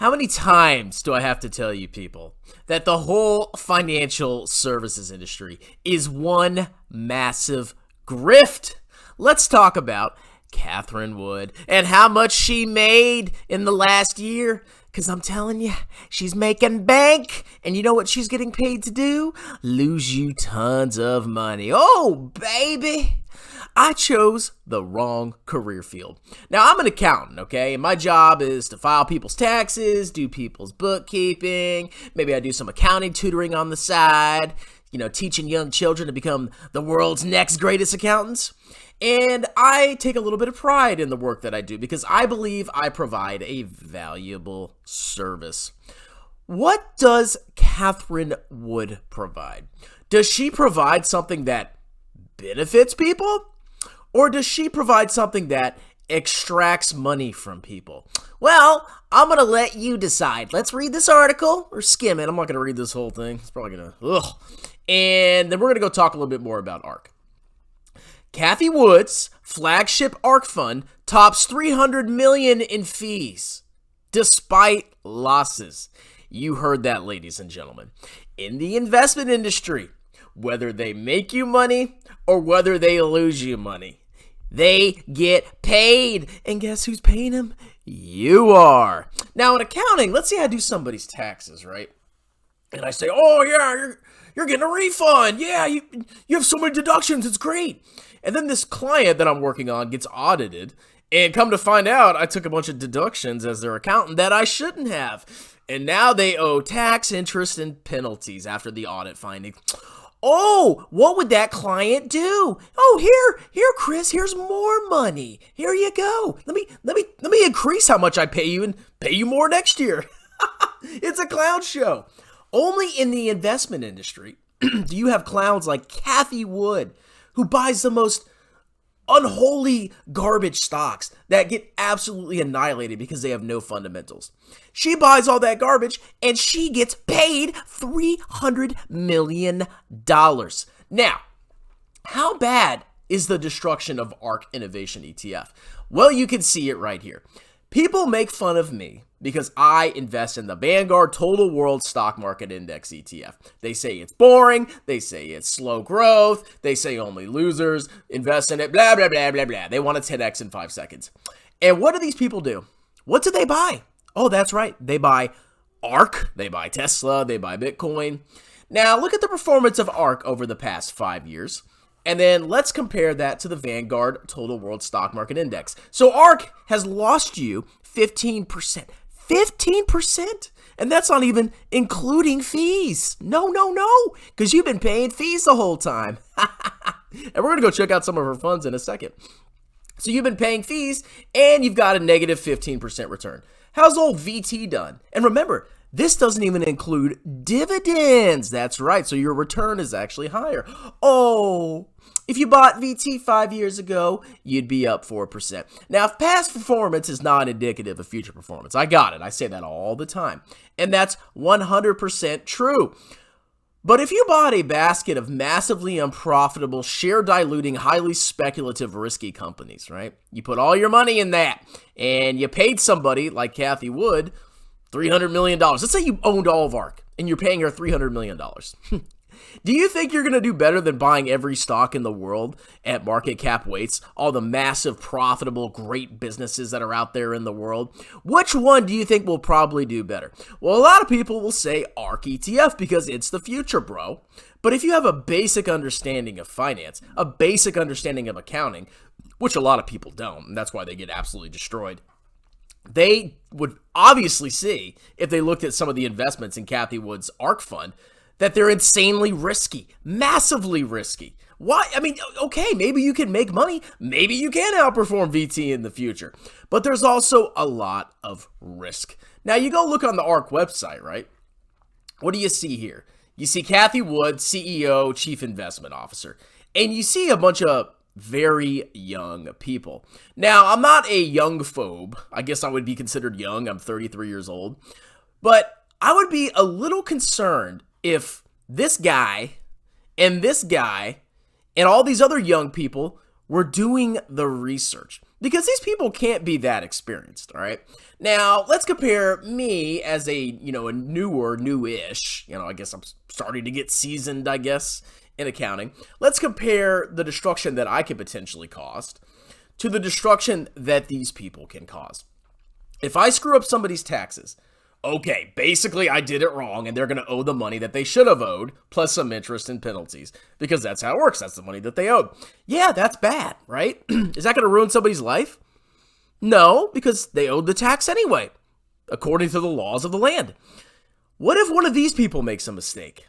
How many times do I have to tell you people that the whole financial services industry is one massive grift? Let's talk about Catherine Wood and how much she made in the last year. Because I'm telling you, she's making bank. And you know what she's getting paid to do? Lose you tons of money. Oh, baby. I chose the wrong career field. Now, I'm an accountant, okay? And my job is to file people's taxes, do people's bookkeeping. Maybe I do some accounting tutoring on the side, teaching young children to become the world's next greatest accountants. And I take a little bit of pride in the work that I do because I believe I provide a valuable service. What does Catherine Wood provide? Does she provide something that benefits people? Or does she provide something that extracts money from people? Well, I'm going to let you decide. Let's read this article or skim it. I'm not going to read this whole thing. It's probably going to, And then we're going to go talk a little bit more about ARK. Cathie Wood's flagship ARK fund tops $300 million in fees, despite losses. You heard that, ladies and gentlemen. In the investment industry, whether they make you money or whether they lose you money, they get paid. And guess who's paying them? You are. Now, in accounting, let's say I do somebody's taxes, right? And I say, oh, yeah, you're getting a refund. Yeah, you have so many deductions. It's great. And then this client that I'm working on gets audited. And come to find out, I took a bunch of deductions as their accountant that I shouldn't have. And now they owe tax, interest, and penalties after the audit finding. Oh, what would that client do? Oh, here, Chris, here's more money. Here you go. Let me increase how much I pay you and pay you more next year. It's a clown show. Only in the investment industry do you have clowns like Cathie Wood, who buys the most unholy garbage stocks that get absolutely annihilated because they have no fundamentals. She buys all that garbage and she gets paid $300 million. Now, how bad is the destruction of ARK Innovation ETF? Well, you can see it right here. People make fun of me because I invest in the Vanguard Total World Stock Market Index ETF. They say it's boring. They say it's slow growth. They say only losers invest in it, blah, blah, blah, blah, blah. They want a 10x in 5 seconds. And what do these people do? What do they buy? Oh, that's right. They buy ARK. They buy Tesla. They buy Bitcoin. Now, look at the performance of ARK over the past 5 years. And then let's compare that to the Vanguard Total World Stock Market Index. So ARK has lost you 15%. 15%? And that's not even including fees. No, because you've been paying fees the whole time. And we're going to go check out some of her funds in a second. So you've been paying fees and you've got a negative 15% return. How's old VT done? And remember, this doesn't even include dividends. That's right. So your return is actually higher. Oh, if you bought VT 5 years ago, you'd be up 4%. Now, if past performance is not indicative of future performance, I got it. I say that all the time. And that's 100% true. But if you bought a basket of massively unprofitable, share-diluting, highly speculative, risky companies, right? You put all your money in that, and you paid somebody like Cathie Wood $300 million. Let's say you owned all of ARK, and you're paying her $300 million. Do you think you're going to do better than buying every stock in the world at market cap weights, all the massive, profitable, great businesses that are out there in the world? Which one do you think will probably do better? Well, a lot of people will say ARK ETF because it's the future, bro. But if you have a basic understanding of finance, a basic understanding of accounting, which a lot of people don't, and that's why they get absolutely destroyed, they would obviously see, if they looked at some of the investments in Cathie Wood's ARK fund, that they're insanely risky, massively risky. Why? I mean, okay, maybe you can make money. Maybe you can outperform VT in the future. But there's also a lot of risk. Now, you go look on the ARK website, right? What do you see here? You see Cathie Wood, CEO, Chief Investment Officer. And you see a bunch of very young people. Now, I'm not a young phobe. I guess I would be considered young. I'm 33 years old. But I would be a little concerned if this guy and all these other young people were doing the research. Because these people can't be that experienced, all right? Now, let's compare me as a newish, I guess I'm starting to get seasoned, in accounting. Let's compare the destruction that I could potentially cause to the destruction that these people can cause. If I screw up somebody's taxes, okay, basically I did it wrong and they're going to owe the money that they should have owed, plus some interest and penalties, because that's how it works. That's the money that they owed. Yeah, that's bad, right? Is that going to ruin somebody's life? No, because they owed the tax anyway, according to the laws of the land. What if one of these people makes a mistake?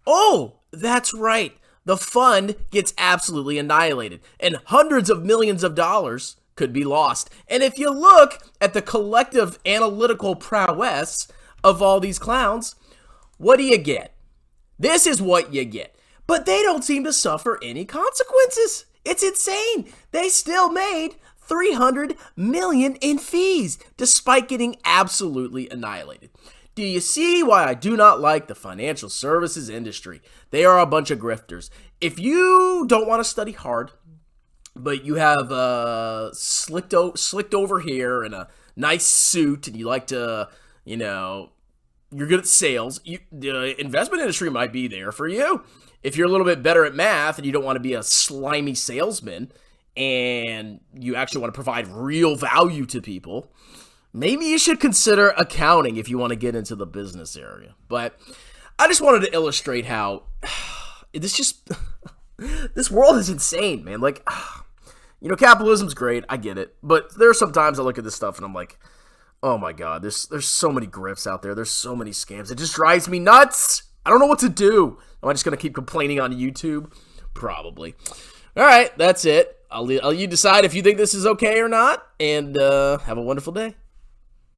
Oh, that's right. The fund gets absolutely annihilated, and hundreds of millions of dollars could be lost. And if you look at the collective analytical prowess of all these clowns, what do you get? This is what you get. But they don't seem to suffer any consequences. It's insane. They still made $300 million in fees despite getting absolutely annihilated. Do you see why I do not like the financial services industry? They are a bunch of grifters. If you don't want to study hard, but you have slicked over hair and a nice suit, and you like to, you're good at sales, the investment industry might be there for you. If you're a little bit better at math and you don't want to be a slimy salesman and you actually want to provide real value to people, maybe you should consider accounting if you want to get into the business area. But I just wanted to illustrate how this world is insane, man. Like, capitalism's great. I get it. But there are some times I look at this stuff and I'm like, oh my God, there's so many grifts out there. There's so many scams. It just drives me nuts. I don't know what to do. Am I just going to keep complaining on YouTube? Probably. All right, that's it. I'll you decide if you think this is okay or not, and have a wonderful day.